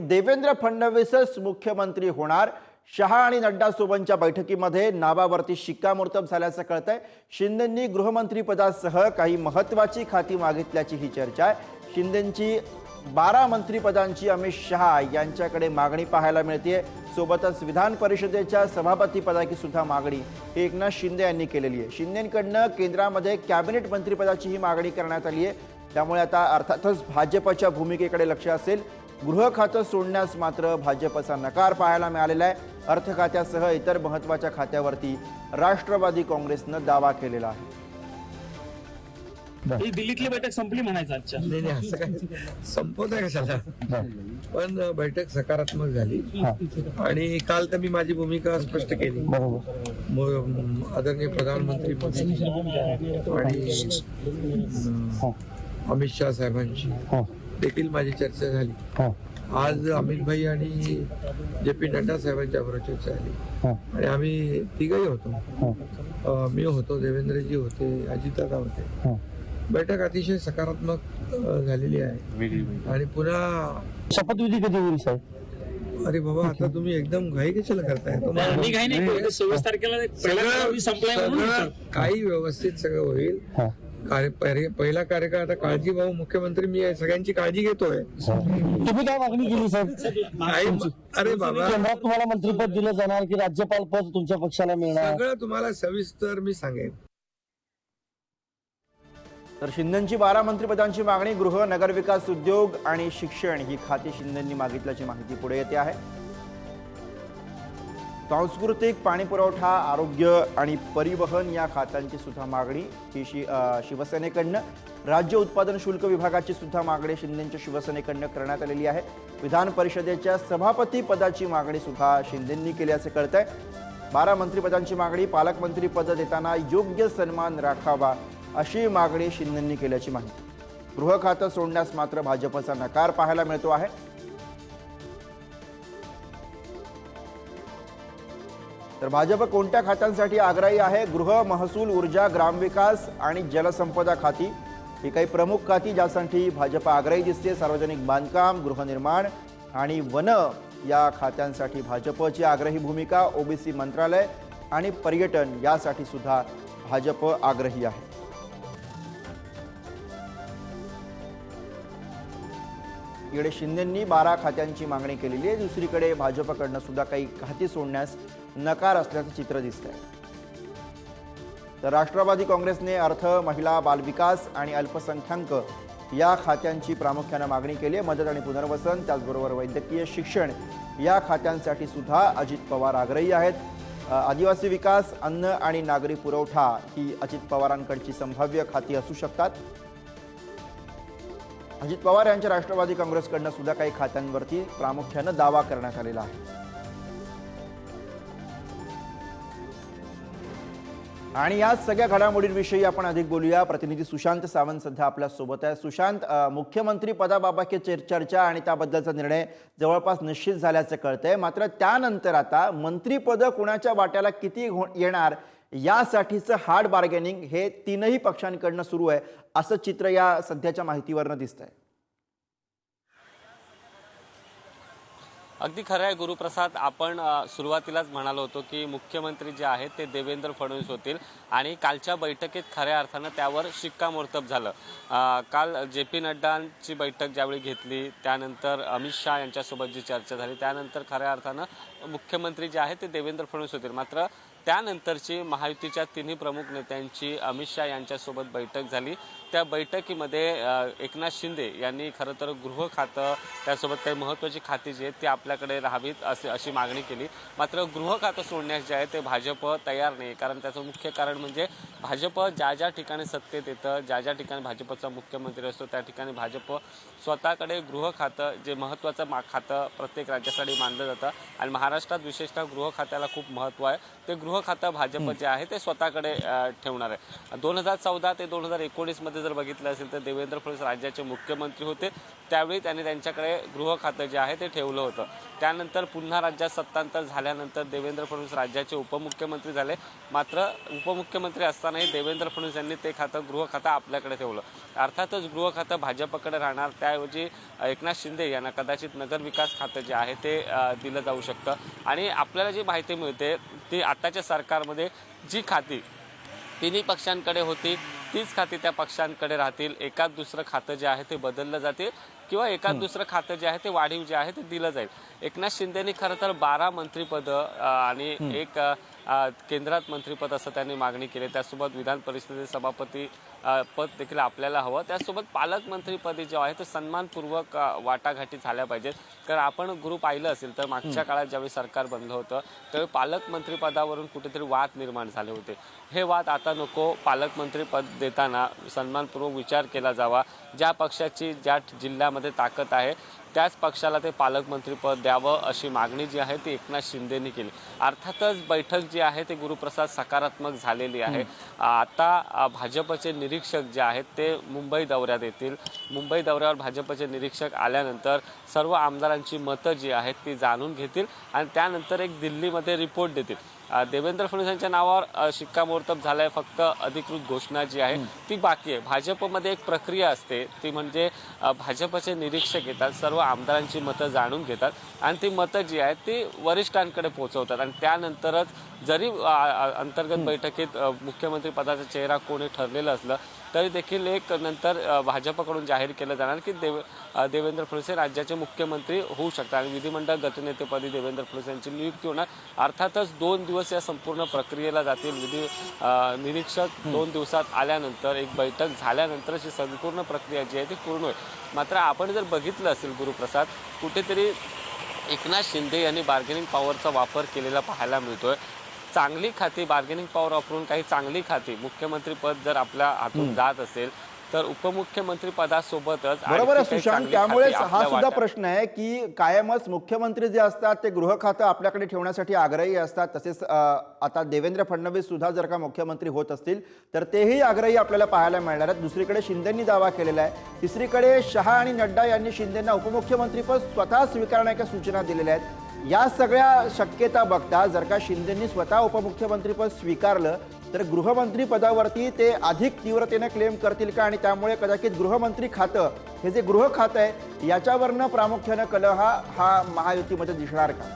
देवेंद्र फडणवीसच मुख्यमंत्री होणार। शहा आणि नड्डा सोबतच्या बैठकीमध्ये नावावरती शिक्कामोर्तब झाल्याचं कळतंय। शिंदेंनी गृहमंत्री पदासह काही महत्त्वाची खाती मागितल्याची ही चर्चा आहे। शिंदेंची 12 मंत्रिपदांची अमित शहा यांच्याकडे मागणी पाहायला मिळते। सोबतच विधान परिषदेच्या सभापती पदाची सुद्धा मागणी एकनाथ शिंदे यांनी केलेली आहे। शिंदेंकडनं केंद्रामध्ये कॅबिनेट मंत्रिपदाची ही मागणी करण्यात आली आहे। त्यामुळे आता अर्थातच भाजपच्या भूमिकेकडे लक्ष असेल। गृह खातं सोडण्यास मात्र भाजपचा नकार पाहायला मिळालेला आहे। अर्थ खात्यासह इतर महत्त्वाच्या खात्यावरती राष्ट्रवादी काँग्रेसनं दावा केलेला आहे। दिल्लीतली बैठक संपली म्हणायचं आजच्या? नाही, असं काय संपवता कशाला, पण बैठक सकारात्मक झाली आणि काल तर मी माझी भूमिका स्पष्ट केली। आदरणीय प्रधानमंत्री आणि अमित शहा साहेबांची देखील माझी चर्चा झाली। आज अमित भाई आणि जे पी नड्डा साहेबांच्या बरोबर चर्चा झाली आणि आम्ही तिघही होतो। मी होतो, देवेंद्रजी होते, अजितदादा होते। बैठक अतिशय सकारात्मक झालेली आहे आणि पुन्हा शपथविधी कधी होईल साहेब? अरे बाबा, आता तुम्ही एकदम घाई कशाला करताय? सगळं काही व्यवस्थित सगळं होईल। पहिला कार्यकाळ आता काळजी भाऊ मुख्यमंत्री मी आहे, सगळ्यांची काळजी घेतोय। तुम्ही काय मागणी केली साहेब? अरे बाबा, केंद्रात तुम्हाला मंत्रिपद दिलं जाणार की राज्यपाल पद तुमच्या पक्षाला मिळणार? सगळं तुम्हाला सविस्तर मी सांगेन। तर शिंदेंची 12 मंत्रिपदांची मागणी गृह, नगरविकास, उद्योग आणि शिक्षण ही खाती शिंदेंनी मागितल्याची माहिती पुढे येते आहे। सांस्कृतिक, पाणीपुरवठा, आरोग्य आणि परिवहन या खात्यांची सुद्धा मागणी ही शिवसेनेकडनं, राज्य उत्पादन शुल्क विभागाची सुद्धा मागणी शिंदेंच्या शिवसेनेकडनं करण्यात आलेली आहे। विधान परिषदेच्या सभापती पदाची मागणी सुद्धा शिंदेंनी केल्याचे कळतंय। 12 मंत्रिपदांची मागणी, पालकमंत्री पद देताना योग्य सन्मान राखावा अशी मागणी शिंदेंनी केल्याची माहिती। गृह खातं सोडण्यास मात्र भाजपचा नकार पाहायला मिळतो आहे। तर भाजप कोणत्या खात्यांसाठी आग्रही आहे? गृह, महसूल, ऊर्जा, ग्रामविकास आणि जलसंपदा खाती ही काही प्रमुख खाती ज्यासाठी भाजप आग्रही दिसते। सार्वजनिक बांधकाम, गृहनिर्माण आणि वन या खात्यांसाठी भाजपची आग्रही भूमिका। ओबीसी मंत्रालय आणि पर्यटन यासाठी सुद्धा भाजप आग्रही आहे। इकडे शिंदेंनी 12 खात्यांची मागणी केलेली आहे, दुसरीकडे भाजपकडनं सुद्धा काही खाती सोडण्यास नकार असल्याचं चित्र दिसतंय। तर राष्ट्रवादी काँग्रेसने अर्थ, महिला, बालविकास आणि अल्पसंख्याक या खात्यांची प्रामुख्याने मागणी केली आहे। मदत आणि पुनर्वसन, त्याचबरोबर वैद्यकीय शिक्षण या खात्यांसाठी सुद्धा अजित पवार आग्रही आहेत। आदिवासी विकास, अन्न आणि नागरी पुरवठा ही अजित पवारांकडची संभाव्य खाती असू शकतात। अजित पवार यांच्या राष्ट्रवादी काँग्रेसकडनं सुद्धा काही खात्यांवरती प्रामुख्यानं दावा करण्यात आलेला आहे। आणि या सगळ्या घडामोडींविषयी आपण अधिक बोलूया। प्रतिनिधी सुशांत सावंत सध्या आपल्या सोबत आहे। सुशांत, मुख्यमंत्री पदाबाबतची चर्चा आणि त्याबद्दलचा निर्णय जवळपास निश्चित झाल्याचं कळतंय, मात्र त्यानंतर आता मंत्रिपद कुणाच्या वाट्याला किती येणार यासाठीचं हार्ड बार्गेनिंग हे तीनही पक्षांकडनं सुरू आहे असं चित्र या सध्याच्या माहितीवरनं दिसतंय। अगदी खरं आहे गुरुप्रसाद, आपण सुरुवातीलाच म्हणालो होतो की मुख्यमंत्री जे आहेत ते देवेंद्र फडणवीस होतील आणि कालच्या बैठकीत खऱ्या अर्थानं त्यावर शिक्कामोर्तब झालं। काल जे पी नड्डांची बैठक ज्यावेळी घेतली त्यानंतर अमित शहा यांच्यासोबत जी चर्चा झाली त्यानंतर खऱ्या अर्थानं मुख्यमंत्री जे आहेत ते देवेंद्र फडणवीस होतील। मात्र त्यानंतरची महायुतीच्या तिन्ही प्रमुख नेत्यांची अमित शहा यांच्यासोबत बैठक झाली। त्या बैठकीमध्ये एकनाथ शिंदे यांनी खरं तर गृह खातं त्यासोबत काही महत्त्वाची खाती जी आहेत ती आपल्याकडे राहावीत अशी मागणी केली। मात्र गृह खातं सोडण्यास जे आहे ते भाजप तयार नाही, कारण त्याचं मुख्य कारण म्हणजे भाजप ज्या ज्या ठिकाणी सत्तेत येतं, ज्या ज्या ठिकाणी भाजपचा मुख्यमंत्री असतो त्या ठिकाणी भाजप स्वतःकडे गृह खातं जे महत्त्वाचं खातं प्रत्येक राज्यासाठी मानलं जातं आणि महाराष्ट्रात विशेषतः गृह खात्याला खूप महत्त्व आहे। ते गृह खातं भाजप जे आहे ते स्वतःकडे ठेवणार आहे। 2014 ते 2019 काळामध्ये जर बघितलं असेल तर देवेंद्र फडणवीस राज्याचे मुख्यमंत्री होते, त्यावेळी त्यांनी त्यांच्याकडे गृह खातं जे आहे ते ठेवलं होतं. त्यानंतर पुन्हा राज्यात सत्तांतर झाल्यानंतर देवेंद्र फडणवीस राज्याचे उपमुख्यमंत्री झाले. मात्र उपमुख्यमंत्री असतानाही देवेंद्र फडणवीस यांनी ते गृह खातं आपल्याकडे ठेवलं. अर्थातच गृह खातं भाजपकडे राहणार, त्याऐवजी एकनाथ शिंदे यांना कदाचित नगरविकास खातं जे आहे ते दिलं जाऊ शकतं. आणि आपल्याला जी माहिती मिळते ती आताच्या सरकारमध्ये जी खाती तिन्ही पक्षांकडे होती तीच खाती त्या पक्षांकडे राहतील. एकाच दुसरं खातं जे आहे ते बदललं जातील किंवा एकाच दुसरं खातं जे आहे ते वाढीव जे आहे ते दिलं जाईल. एकनाथ शिंदेनी खरं तर 12 मंत्रिपदं आणि एक केंद्रात मंत्रिपद असं त्यांनी मागणी केली. त्यासोबत विधान परिषदेचे सभापती पद देखील आपल्याला हवं. त्यासोबत पालकमंत्रीपदी जे आहे ते सन्मानपूर्वक वाटाघाटी झाल्या पाहिजेत. कारण आपण ग्रुप पाहिलं असेल तर मागच्या काळात ज्यावेळी सरकार बनलं होतं त्यावेळी पालकमंत्रीपदावरून कुठेतरी वाद निर्माण झाले होते. हे वाद आता नको. पालकमंत्रीपद देताना सन्मानपूर्वक विचार केला जावा. ज्या पक्षाची ज्या जिल्ह्यामध्ये ताकद आहे त्याच पक्षाला ते पालकमंत्रीपद द्यावं अशी मागणी जी आहे ती एकनाथ शिंदेनी केली. अर्थातच बैठक जी आहे ते गुरुप्रसाद सकारात्मक झालेली आहे. आता भाजपचे निरीक्षक जे आहेत ते मुंबई दौऱ्यात येतील. मुंबई दौऱ्यावर भाजपचे निरीक्षक आल्यानंतर सर्व आमदारांची मतं जी आहेत ती जाणून घेतील आणि त्यानंतर एक दिल्लीमध्ये रिपोर्ट देतील. देवेंद्र फडणवीस यांच्या नावावर शिक्कामोर्तब झालंय, फक्त अधिकृत घोषणा जी आहे ती बाकी आहे. भाजपमध्ये एक प्रक्रिया असते ती म्हणजे भाजपचे निरीक्षक येतात, सर्व आमदारांची मतं जाणून घेतात आणि ती मतं जी आहेत ती वरिष्ठांकडे पोहोचवतात आणि त्यानंतरच जरी अंतर्गत बैठकीत मुख्यमंत्री पदाचा चेहरा कोणी ठरलेलं असलं तरी देखील एक नंतर भाजपकडून जाहीर केलं जाणार की देवेंद्र फडणवीस हे राज्याचे मुख्यमंत्री होऊ शकतात आणि विधिमंडळ गटनेतेपदी देवेंद्र फडणवीस यांची नियुक्ती होणार. अर्थातच 2 दिवस या संपूर्ण प्रक्रियेला जातील. निरीक्षक 2 दिवसात आल्यानंतर एक बैठक झाल्यानंतर ही संपूर्ण प्रक्रिया जी आहे ती पूर्ण होईल. मात्र आपण जर बघितलं असेल गुरुप्रसाद, कुठेतरी एकनाथ शिंदे यांनी बार्गेनिंग पॉवरचा वापर केलेला पाहायला मिळतोय. चांगली खाती बार्गेनिंग पॉवर वापरून काही चांगली खाती मुख्यमंत्रीपद जर आपल्या हातून जात असेल तर उपमुख्यमंत्री पदासोबतच बरोबर आहे सुशांत. त्यामुळे हा सुद्धा प्रश्न आहे की कायमच मुख्यमंत्री जे असतात ते गृह खातं आपल्याकडे ठेवण्यासाठी आग्रही असतात. तसेच आता देवेंद्र फडणवीस सुद्धा जर का मुख्यमंत्री होत असतील तर तेही आग्रही आपल्याला पाहायला मिळणार आहेत. दुसरीकडे शिंदेंनी दावा केलेला आहे. तिसरीकडे शहा आणि नड्डा यांनी शिंदेंना उपमुख्यमंत्रीपद स्वतः स्वीकारण्याच्या सूचना दिलेल्या आहेत. या सगळ्या शक्यता बघता जर का शिंदेंनी स्वतः उपमुख्यमंत्रीपद स्वीकारलं तर गृहमंत्री पदावरती ते अधिक तीव्रतेने क्लेम करतील का आणि त्यामुळे कदाचित गृहमंत्री खातं हे जे गृह खातं आहे याच्यावरनं प्रामुख्यानं कलह हा महायुतीमध्ये दिसणार का?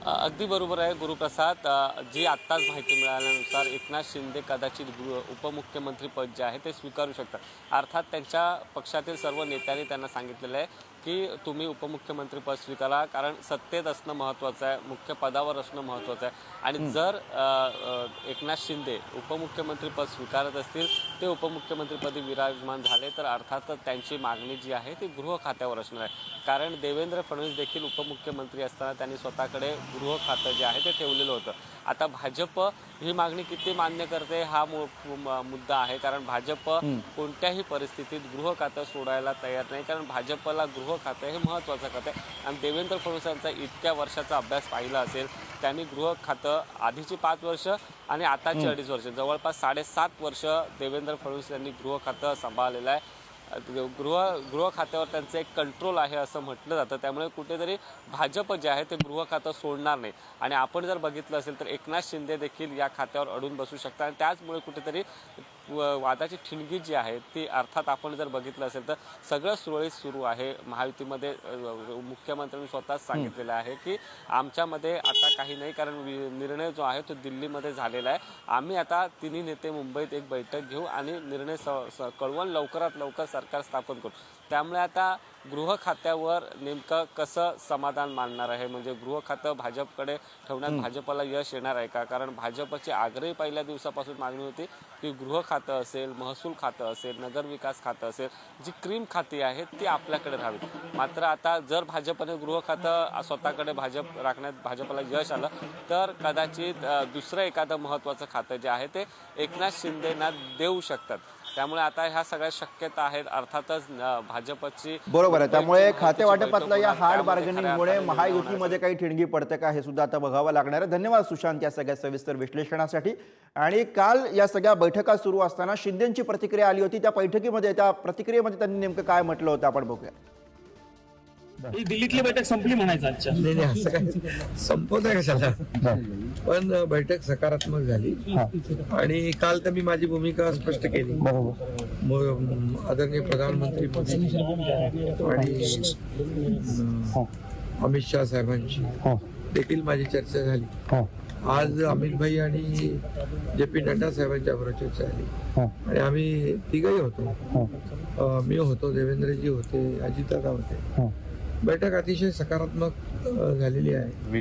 अगदी बरोबर आहे गुरुप्रसाद. जी आत्ताच माहिती मिळाल्यानुसार एकनाथ शिंदे कदाचित उपमुख्यमंत्री पद जे आहे ते स्वीकारू शकतात. अर्थात त्यांच्या पक्षातील सर्व नेत्यांनी त्यांना सांगितलेलं आहे की तुम्ही उपमुख्यमंत्रीपद स्वीकारा, कारण सत्तेत असणं महत्त्वाचं आहे, मुख्य पदावर असणं महत्त्वाचं आहे. आणि जर एकनाथ शिंदे उपमुख्यमंत्रीपद स्वीकारत असतील, ते उपमुख्यमंत्रीपदी विराजमान झाले तर अर्थातच त्यांची मागणी जी आहे ती गृह खात्यावर असणार आहे. कारण देवेंद्र फडणवीस देखील उपमुख्यमंत्री असताना त्यांनी स्वतःकडे गृह खातं जे आहे ते ठेवलेलं होतं. आता भाजप ही मागणी किती मान्य करते हा मुद्दा आहे. कारण भाजप कोणत्याही परिस्थितीत गृह खातं सोडायला तयार नाही, कारण भाजपला गृह खातं हे महत्त्वाचं खातं आहे. आणि देवेंद्र फडणवीस यांचा इतक्या वर्षाचा अभ्यास पाहिला असेल, त्यांनी गृह खातं आधीची 5 वर्ष आणि आताची 2.5 वर्ष, जवळपास 7.5 वर्ष देवेंद्र फडणवीस यांनी गृह खातं सांभाळलेलं आहे. गृह खात्यावर त्यांचं एक कंट्रोल आहे असं म्हटलं जातं. त्यामुळे कुठेतरी भाजप जे आहे ते गृह खातं सोडणार नाही. आणि आपण जर बघितलं असेल तर एकनाथ शिंदे देखील या खात्यावर अडून बसू शकतात आणि त्याचमुळे कुठेतरी वादाची ठिणगी जी आहे ती अर्थात आपण जर बघितलं असेल तर सगळं सुरळीत सुरू आहे. महायुतीमध्ये मुख्यमंत्र्यांनी स्वतःच सांगितलेलं आहे की आमच्यामध्ये आता काही नाही, कारण निर्णय जो आहे तो दिल्लीमध्ये झालेला आहे. आम्ही आता तिन्ही नेते मुंबईत एक बैठक घेऊ आणि निर्णय कळवून लवकरात लवकर सरकार स्थापन करू. त्यामुळे आता गृह खात्यावर नेमकं कसं समाधान मानणार आहे, म्हणजे गृह खातं भाजपकडे ठेवण्यात भाजपला यश येणार आहे का? कारण भाजपची आग्रही पहिल्या दिवसापासून मागणी होती की गृह खातं असेल, महसूल खातं असेल, नगरविकास खातं असेल, जी क्रीम खाती आहेत ती आपल्याकडे राहावीत. मात्र आता जर भाजपने गृह खातं स्वतःकडे राखण्यात भाजपला यश आलं तर कदाचित दुसरं एखादं महत्त्वाचं खातं जे आहे ते एकनाथ शिंदेंना देऊ शकतात. त्यामुळे आता ह्या सगळ्या शक्यता आहेत. अर्थातच भाजपची बरोबर आहे. त्यामुळे मुंबईची खाते महत्त्वाची वाटपातल्या या बैठक हार्ड होणार. त्यामध्ये बार्गेनिंगमुळे खऱ्या अर्थाने महायुतीमध्ये काही ठिणगी पडते का हे सुद्धा आता बघावं लागणार आहे. धन्यवाद सुशांत या सगळ्या सविस्तर विश्लेषणासाठी. आणि काल या सगळ्या बैठका सुरू असताना शिंदेची प्रतिक्रिया आली होती. त्या बैठकीमध्ये त्या प्रतिक्रियेमध्ये त्यांनी नेमकं काय म्हटलं होतं आपण बघूया. ही दिल्लीतली बैठक संपली म्हणायचं आजच्या. नाही नाही, असं काय संपवत आहे कशाला. पण बैठक सकारात्मक झाली आणि काल तर मी माझी भूमिका स्पष्ट केली. आदरणीय प्रधानमंत्री मोदी आणि अमित शाह साहेबांची देखील माझी चर्चा झाली. आज अमित भाई आणि जे पी नड्डा साहेबांच्या बरोबर चर्चा झाली आणि आम्ही तिघही होतो. मी होतो, देवेंद्रजी होते, अजितदादा होते. बैठक अतिशय सकारात्मक झालेली आहे.